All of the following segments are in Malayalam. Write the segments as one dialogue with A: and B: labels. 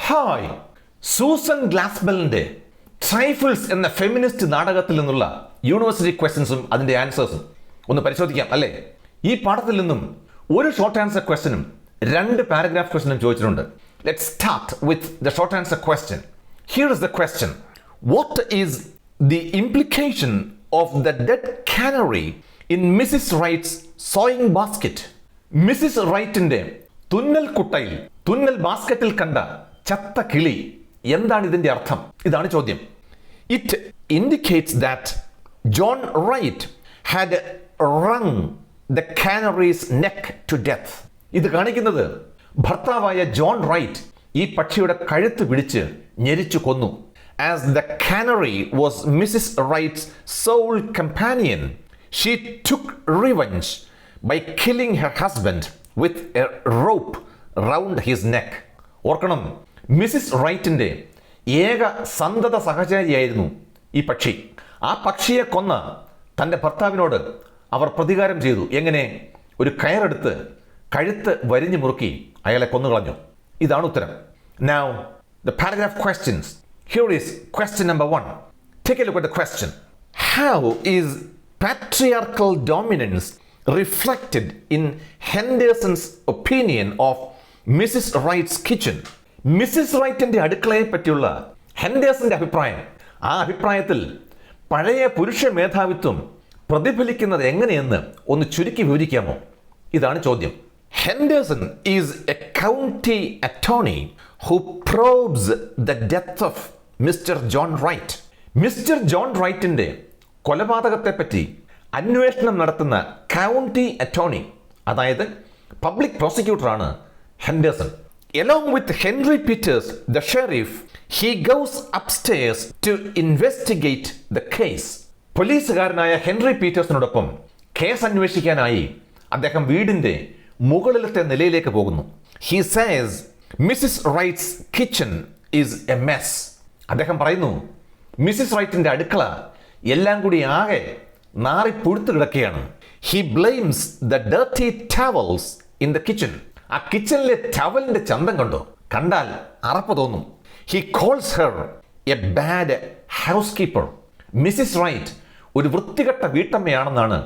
A: ഹായ്, സൂസൻ ഗ്ലാസ്ബെലിന്റെ ട്രൈഫിൾസ് എന്ന ഫെമിനിസ്റ്റ് നാടകത്തിൽ നിന്നുള്ള യൂണിവേഴ്സിറ്റി ക്വസ്റ്റ്യൻസും അതിന്റെ ആൻസേഴ്സും ഒന്ന് പരിശോധിക്കാം അല്ലേ? ഈ പാഠത്തിൽ നിന്നും ഒരു ഷോർട്ട് ആൻസർ ക്വസ്റ്റ്യനും 2 പാരഗ്രാഫ് ക്വസ്റ്റ്യനും ചോദിച്ചിട്ടുണ്ട്. Let's start with the short answer question. Here is the question. What is the implication of the dead canary in Mrs Wright's sewing basket? Mrs റൈറ്റിന്റെ തുന്നൽ കുട്ടയിൽ, തുന്നൽ ബാസ്ക്കറ്റിൽ കണ്ട ചത്ത കിളി എന്താണ് ഇതിന്റെ അർത്ഥം? ഇതാണ് ചോദ്യം. It indicates that John Wright had wrung the canary's neck to death. ഇത് കാണിക്കുന്നത് ഭർത്താവായ ജോൺ റൈറ്റ് ഈ പക്ഷിയുടെ കഴുത്ത് പിടിച്ച് ഞെരിച്ചു കൊന്നു. As the canary was Mrs Wright's sole companion, she took revenge by killing her husband with a rope round his neck. ഓർക്കണം, മിസ്സിസ് റൈറ്റിന്റെ ഏക സന്തത സഹചാരിയായിരുന്നു ഈ പക്ഷി. ആ പക്ഷിയെ കൊന്ന തൻ്റെ ഭർത്താവിനോട് അവർ പ്രതികാരം ചെയ്തു. എങ്ങനെ? ഒരു കയറെടുത്ത് കഴുത്ത് വരിഞ്ഞു മുറുക്കി അയാളെ കൊന്നുകളഞ്ഞു. ഇതാണ് ഉത്തരം. Now the paragraph questions. Here is question number 1. Take a look at the question. How is patriarchal dominance reflected in Henderson's opinion of Mrs. Wright's kitchen? Mrs റൈറ്റിന്റെ അടുക്കളയെ പറ്റിയുള്ള ഹെൻഡേഴ്സന്റെ അഭിപ്രായം, ആ അഭിപ്രായത്തിൽ പഴയ പുരുഷ മേധാവിത്വം പ്രതിഫലിക്കുന്നത് എങ്ങനെയെന്ന് ഒന്ന് ചുരുക്കി വിവരിക്കാമോ? ഇതാണ് ചോദ്യം. Henderson is a county attorney who probes the death of Mr John Wright. Mr John റൈറ്റിന്റെ കൊലപാതകത്തെപ്പറ്റി അന്വേഷണം നടത്തുന്ന കൗണ്ടി അറ്റോർണി, അതായത് പബ്ലിക് പ്രോസിക്യൂട്ടറാണ് Henderson. Along with Henry Peters, the sheriff, he goes upstairs to investigate the case. പോലീസുകാരനായ ഹെൻറി പീറ്റേഴ്സിനോടൊപ്പം കേസ് അന്വേഷിക്കാനായി അദ്ദേഹം വീടിന്റെ മുകളിലത്തെ നിലയിലേക്ക് പോകുന്നു. He says Mrs Wright's kitchen is a mess. അദ്ദേഹം പറയുന്നു, മിസ്സിസ് റൈറ്റിന്റെ അടുക്കള എല്ലാം കൂടി ആകെ നാറി പുഴുത്തു കിടക്കുകയാണ്. He blames the dirty towels in the kitchen. ആ കിച്ചണിലെ ടവലിന്റെ ചന്തം കണ്ടോ? കണ്ടാൽ അറപ്പ് തോന്നും. He calls her a bad housekeeper. മിസ്സിസ് റൈറ്റ് ഒരു വൃത്തികെട്ട വീട്ടമ്മയാണെന്നാണ്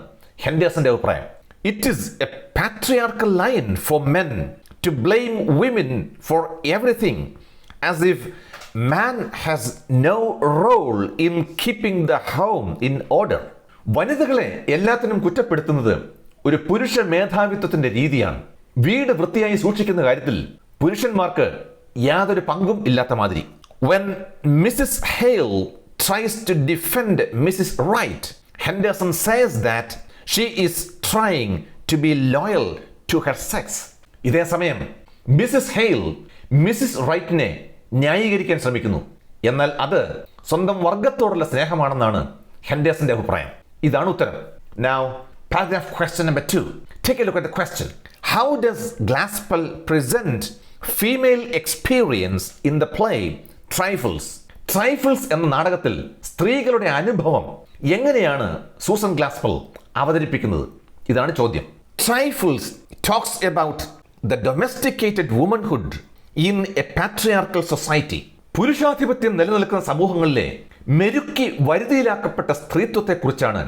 A: ഹെൻഡേഴ്സന്റെ അഭിപ്രായം. It is a patriarchal line for men to blame women for everything, as if man has no role in keeping the home in order. വനിതകളെ എല്ലാത്തിനും കുറ്റപ്പെടുത്തുന്നത് ഒരു പുരുഷ മേധാവിത്വത്തിന്റെ രീതിയാണ്. വീട് വൃത്തിയായി സൂക്ഷിക്കുന്ന കാര്യത്തിൽ പുരുഷന്മാർക്ക് യാതൊരു പങ്കും ഇല്ലാത്ത മാതിരി. When Mrs. Hale tries to defend Mrs. Wright, Henderson says that she is trying to be loyal to her sex. ഇതേ സമയം മിസ്സിസ് ഹെയിൽ മിസ്സിസ് റൈറ്റിനെ ന്യായീകരിക്കാൻ ശ്രമിക്കുന്നു. എന്നാൽ അത് സ്വന്തം വർഗത്തോടുള്ള സ്നേഹമാണെന്നാണ് ഹെൻഡേഴ്സന്റെ അഭിപ്രായം. ഇതാണ് ഉത്തരം. Now, paragraph question number 2. Take a look at the question. How does Glaspell present female experience in the play Trifles? Trifles എന്ന നാടകത്തിൽ സ്ത്രീകളുടെ അനുഭവം എങ്ങനെയാണ് സൂസൻ ഗ്ലാസ്പെൽ അവതരിപ്പിക്കുന്നത്? ഇതാണ് ചോദ്യം. Trifles talks about the domesticated womanhood in a patriarchal society. പുരുഷാധിപത്യം നിലനിൽക്കുന്ന സമൂഹങ്ങളിലെ മെരുക്കി വരുതിയിലാക്കപ്പെട്ട സ്ത്രീത്വത്തെക്കുറിച്ചാണ്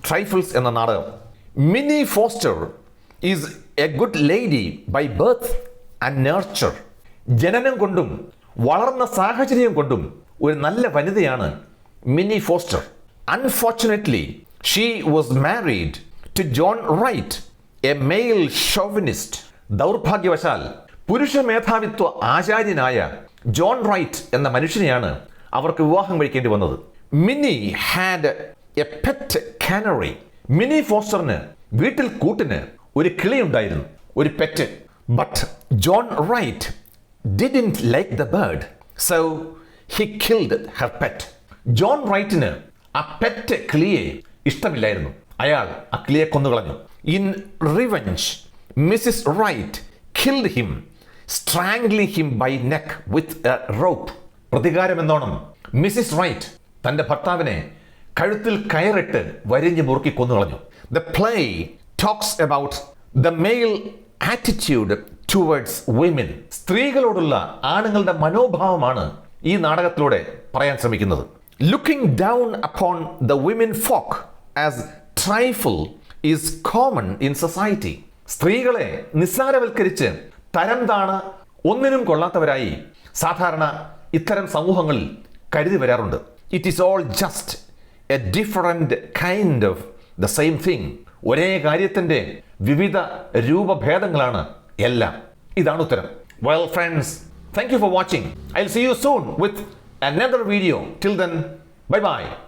A: ട്രൈഫിൾസ് എന്ന നാടകം. Minnie Foster is a good lady by birth and nurture. ജനനം കൊണ്ടും വളർന്ന സാഹചര്യം കൊണ്ടും ഒരു നല്ല വനിതയാണ് Minnie Foster. Unfortunately she was married to John Wright, a male chauvinist. ദൗർഭാഗ്യവശാൽ പുരുഷ മേധാവിത്വ ആചാര്യനായ ജോൺ റൈറ്റ് എന്ന മനുഷ്യനെയാണ് അവർക്ക് വിവാഹം കഴിക്കേണ്ടി വന്നത്. Minnie had a pet canary. Minnie ഫോസ്റ്ററിന് വീട്ടിൽ കൂട്ടിന് ഒരു കിളി ഉണ്ടായിരുന്നു, ഒരു pet. But John Wright didn't like the bird, so he killed her pet. John റൈറ്റിന് ആ പെറ്റ് കിളിയെ ഇഷ്ടമില്ലായിരുന്നു. അയാൾ ആ കിളിയെ കൊന്നുകളഞ്ഞു. In revenge Mrs Wright killed him, strangling him by neck with a rope. പ്രതികാരം എന്നോണം മിസ്സിസ് റൈറ്റ് തന്റെ ഭർത്താവിനെ കഴുത്തിൽ കയറിട്ട് വരിഞ്ഞ് മുറുക്കി കൊന്നുകളഞ്ഞു. The play talks about the male attitude towards women. സ്ത്രീകളോടുള്ള ആണുങ്ങളുടെ മനോഭാവമാണ് ഈ നാടകത്തിലൂടെ പറയാൻ ശ്രമിക്കുന്നത്. Looking down upon the women folk as trifle is common in society. സ്ത്രീകളെ നിസ്സാരവൽക്കരിച്ച് തരം താണ ഒന്നിനും കൊള്ളാത്തവരായി സാധാരണ ഇത്തരം സമൂഹങ്ങളിൽ കരുതി വരാറുണ്ട്. It is all just A different kind of the same thing. ഒരേ കാര്യത്തിന്റെ വിവിധ രൂപഭേദങ്ങളാണ് എല്ലാം. ഇതാണ് ഉത്തരം. Well friends, thank you for watching. I'll see you soon with another video. Till then, bye bye.